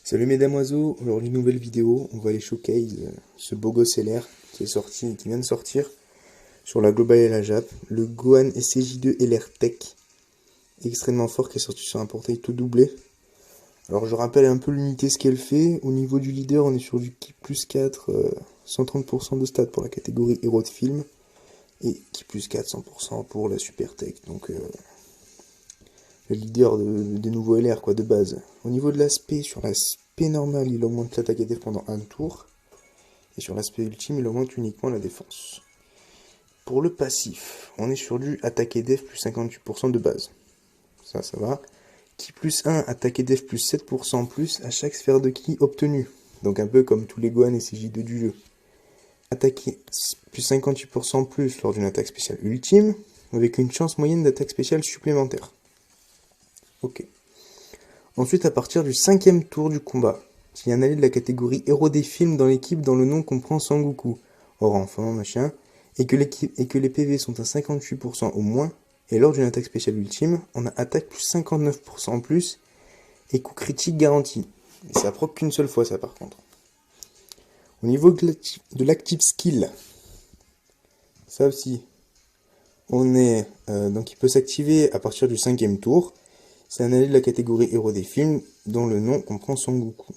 Salut mesdames oiseaux, aujourd'hui nouvelle vidéo, on va aller showcase ce beau gosse LR qui vient de sortir sur la Global et la Jap, le Gohan SCJ2 LR Tech, extrêmement fort qui est sorti sur un portail tout doublé. Alors je rappelle un peu l'unité ce qu'elle fait, au niveau du leader on est sur du Ki plus 4, 130% de stats pour la catégorie héros de film, et Ki plus 4, 100% pour la Super Tech, donc le leader des nouveaux LR quoi, de base. Au niveau de l'aspect, sur l'aspect normal, il augmente l'attaque et défense pendant un tour. Et sur l'aspect ultime, il augmente uniquement la défense. Pour le passif, on est sur du attaque et def plus 58% de base. Ça va. Ki plus 1, attaque et def plus 7% plus à chaque sphère de ki obtenue. Donc un peu comme tous les Gohan et CJ2 du jeu. Attaquer plus 58% plus lors d'une attaque spéciale ultime, avec une chance moyenne d'attaque spéciale supplémentaire. Ok. Ensuite, à partir du 5e tour du combat, s'il y a un allié de la catégorie héros des films dans l'équipe dont le nom comprend Sangoku, hors enfant, machin, et que les PV sont à 58% au moins, et lors d'une attaque spéciale ultime, on a attaque plus 59% en plus, et coup critique garanti. Et ça proc qu'une seule fois ça par contre. Au niveau de l'active skill, ça aussi, on est, donc il peut s'activer à partir du 5e tour. C'est un allié de la catégorie héros des films dont le nom comprend Son Goku.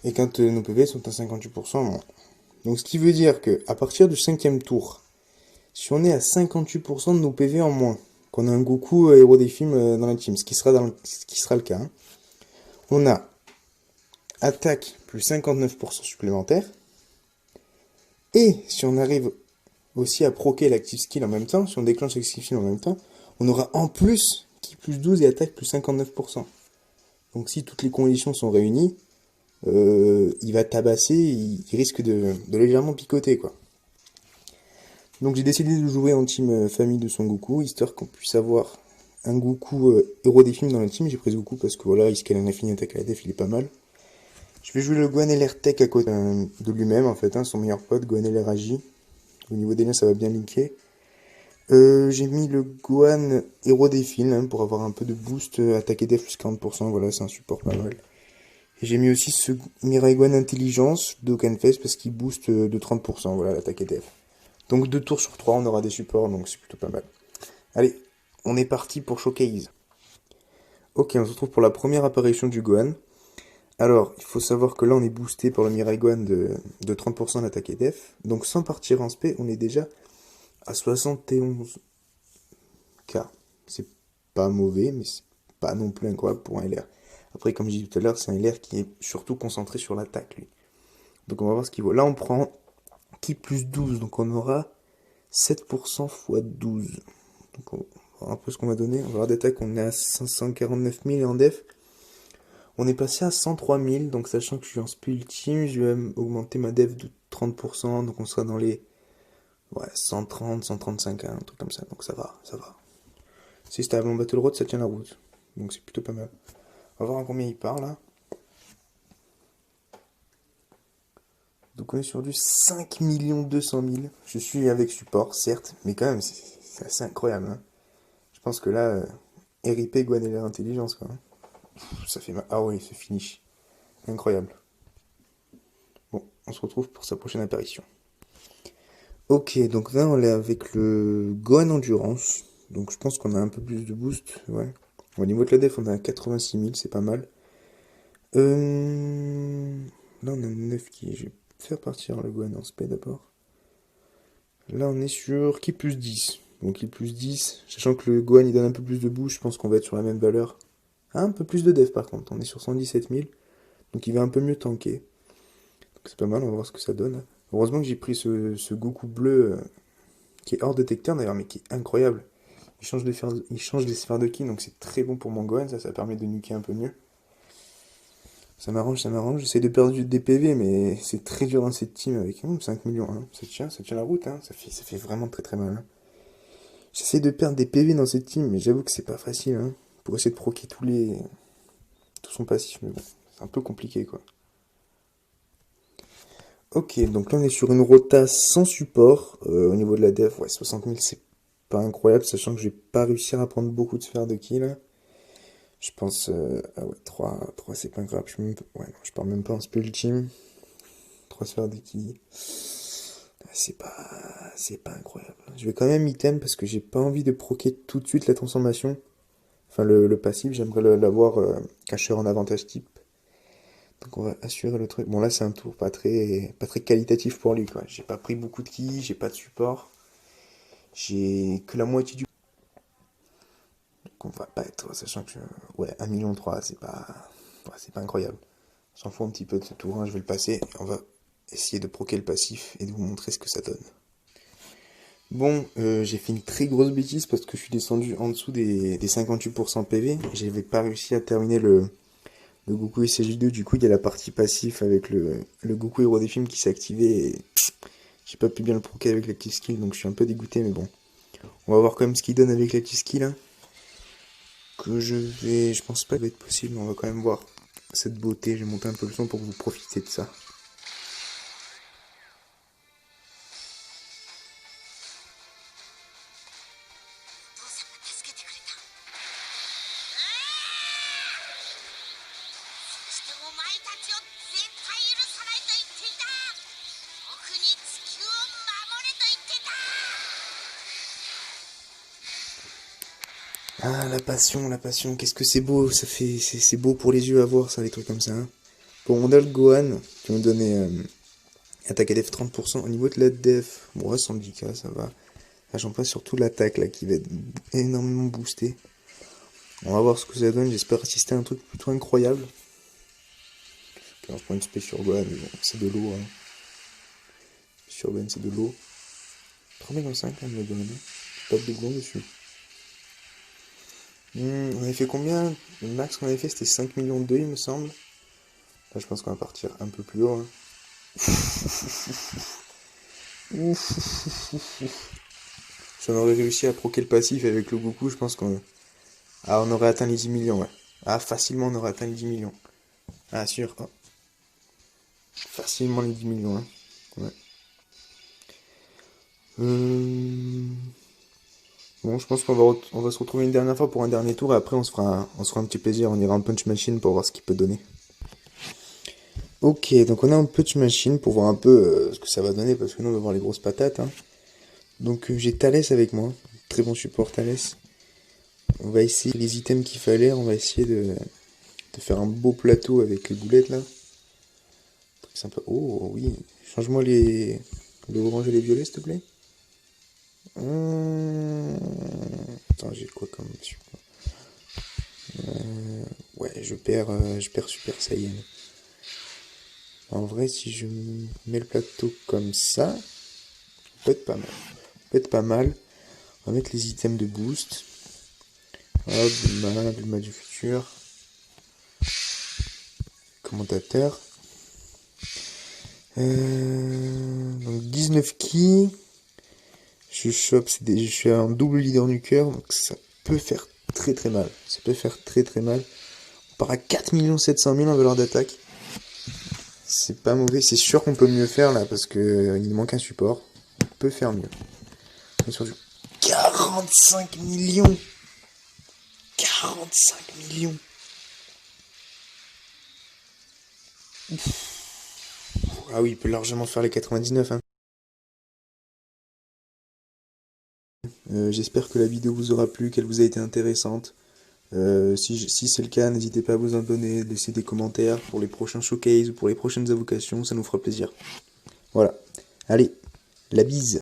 Et quand nos PV sont à 58% moins. Donc ce qui veut dire que à partir du 5e tour, si on est à 58% de nos PV en moins, qu'on a un Goku héros des films dans la team, ce qui sera le cas, hein, on a attaque plus 59% supplémentaire. Et si on arrive aussi à proquer l'active skill en même temps, si on déclenche l'active skill en même temps, on aura en plus Ki plus 12 et attaque plus 59%. Donc si toutes les conditions sont réunies, il va tabasser, il risque de légèrement picoter quoi. Donc j'ai décidé de jouer en team famille de Son Goku, histoire qu'on puisse avoir un Goku héros des films dans la team. J'ai pris ce Goku parce que voilà, il scale un infini attaque à la def, il est pas mal. Je vais jouer le Gohan LR Tech à côté de lui-même en fait, hein, son meilleur pote, Gohan LR Agi. Au niveau des liens ça va bien linker. J'ai mis le Gohan héros des films hein, pour avoir un peu de boost, attaque et def plus 40%, voilà c'est un support pas mal. Et j'ai mis aussi ce Mirai Gohan intelligence d'Okanface parce qu'il booste de 30%, voilà l'attaque et def. Donc 2 tours sur 3 on aura des supports donc c'est plutôt pas mal. Allez, on est parti pour Showcase. Ok, on se retrouve pour la première apparition du Gohan. Alors, il faut savoir que là on est boosté par le Mirai Gohan de 30% d'attaque et def. Donc sans partir en spé, on est déjà à 71k. C'est pas mauvais, mais c'est pas non plus incroyable pour un LR. Après, comme j'ai dit tout à l'heure, c'est un LR qui est surtout concentré sur l'attaque, lui. Donc on va voir ce qu'il vaut. Là, on prend Ki plus 12, donc on aura 7% x 12. Donc on va voir un peu ce qu'on va donner. On va voir d'attaque, on est à 549 000 et en def. On est passé à 103 000, donc sachant que je suis en spé ultime, je vais augmenter ma def de 30%, donc on sera dans les 130, 135, un truc comme ça, donc ça va. Si c'était avant Battle Road, ça tient la route, donc c'est plutôt pas mal. On va voir à combien il part là. Donc on est sur du 5 200 000. Je suis avec support, certes, mais quand même, c'est assez incroyable. Hein. Je pense que là, RIP Gohan et l'intelligence, quoi. Ça fait mal. Ah oui, ce finish. Incroyable. Bon, on se retrouve pour sa prochaine apparition. Ok, donc là, on est avec le Gohan Endurance. Donc je pense qu'on a un peu plus de boost, ouais. Au niveau de la def, on a 86 000, c'est pas mal. Là, on a 9 qui... Je vais faire partir le Gohan en spé d'abord. Là, on est sur Ki plus 10. Donc Ki plus 10, sachant que le Gohan, il donne un peu plus de boost, je pense qu'on va être sur la même valeur. Ah, un peu plus de def, par contre. On est sur 117 000. Donc il va un peu mieux tanker. Donc c'est pas mal, on va voir ce que ça donne. Heureusement que j'ai pris ce Goku bleu, qui est hors détecteur d'ailleurs, mais qui est incroyable. Il change les sphères de ki, donc c'est très bon pour mon Gohan, ça permet de nuker un peu mieux. Ça m'arrange. J'essaie de perdre des PV, mais c'est très dur dans cette team avec 5 millions. Hein. Ça tient la route, hein. Ça fait vraiment très très mal. Hein. J'essaie de perdre des PV dans cette team, mais j'avoue que c'est pas facile. Hein. Pour essayer de proquer tout son passif, mais bon, c'est un peu compliqué quoi. Ok, donc là on est sur une rota sans support. Au niveau de la def, 60 000 c'est pas incroyable, sachant que je vais pas réussir à prendre beaucoup de sphères de ki là. Je pense... ah ouais, 3 c'est pas grave. Ouais, non, je pars même pas en spell ultime. 3 sphères d'équilibre. C'est pas incroyable. Je vais quand même item parce que j'ai pas envie de proquer tout de suite la transformation. Enfin, le passif, j'aimerais l'avoir caché en avantage type. Donc on va assurer le truc. Bon là c'est un tour pas très qualitatif pour lui quoi. J'ai pas pris beaucoup de ki, j'ai pas de support. J'ai que la moitié du... Donc on va pas être... Sachant que... Ouais, 1,3 million, c'est pas... Ouais, c'est pas incroyable. On s'en fout un petit peu de ce tour 1, je vais le passer. Et on va essayer de proquer le passif et de vous montrer ce que ça donne. Bon, j'ai fait une très grosse bêtise parce que je suis descendu en dessous des 58% PV. J'avais pas réussi à terminer le Goku SJ2. Du coup, il y a la partie passif avec le Goku héros des films qui s'est activé. Et j'ai pas pu bien le proquer avec l'active skill, donc je suis un peu dégoûté, mais bon. On va voir quand même ce qu'il donne avec l'active skill. Hein, que je pense pas que ça va être possible, mais on va quand même voir cette beauté. Je vais monter un peu le son pour que vous profitiez de ça. Ah, la passion, qu'est-ce que c'est beau, c'est beau pour les yeux à voir ça, les trucs comme ça. Hein. Bon, on a le Gohan qui nous donnait attaque à def 30%. Au niveau de la def, bon, 110k, ça va. Là, j'en passe surtout l'attaque là qui va être énormément boostée. On va voir ce que ça donne, j'espère assister à un truc plutôt incroyable. Ok, on se prend une spé sur Gohan, mais bon, c'est de l'eau. Hein. Sur Gohan, c'est de l'eau. 3,5 hein, le Gohan. Pas de doublon dessus. On avait fait combien? Le max qu'on avait fait c'était 5 millions 2 il me semble. Là je pense qu'on va partir un peu plus haut. Hein. Si on aurait réussi à proquer le passif avec le Goku, je pense qu'on on aurait atteint les 10 millions. Ouais. Ah facilement on aurait atteint les 10 millions. Ah sûr. Oh. Facilement les 10 millions. Hein. Ouais. Bon je pense on va se retrouver une dernière fois pour un dernier tour et après on se fera un petit plaisir. On ira en punch machine pour voir ce qu'il peut donner. Ok, donc on a un punch machine pour voir un peu ce que ça va donner parce que nous on va voir les grosses patates. Hein. Donc j'ai Thalès avec moi, très bon support Thalès. On va essayer les items qu'il fallait, on va essayer de faire un beau plateau avec les boulettes là. Sympa. Oh oui, change-moi le orange et les violets s'il te plaît. Attends, j'ai quoi comme support ouais, je perds Super Saiyan. En vrai, si je mets le plateau comme ça, peut être pas mal. Peut être pas mal. On va mettre les items de boost. Hop, Bulma du futur. Commentateur. Donc 19 ki. Je chope, je suis un double leader du cœur, donc ça peut faire très très mal. Ça peut faire très très mal. On part à 4 700 000 en valeur d'attaque. C'est pas mauvais, c'est sûr qu'on peut mieux faire là, parce que il manque un support. On peut faire mieux. On est sur du 45 millions 45 millions Ah oui, il peut largement faire les 99. Hein. J'espère que la vidéo vous aura plu, qu'elle vous a été intéressante. Si c'est le cas, n'hésitez pas à vous abonner, laisser des commentaires pour les prochains showcases ou pour les prochaines invocations, ça nous fera plaisir. Voilà. Allez, la bise.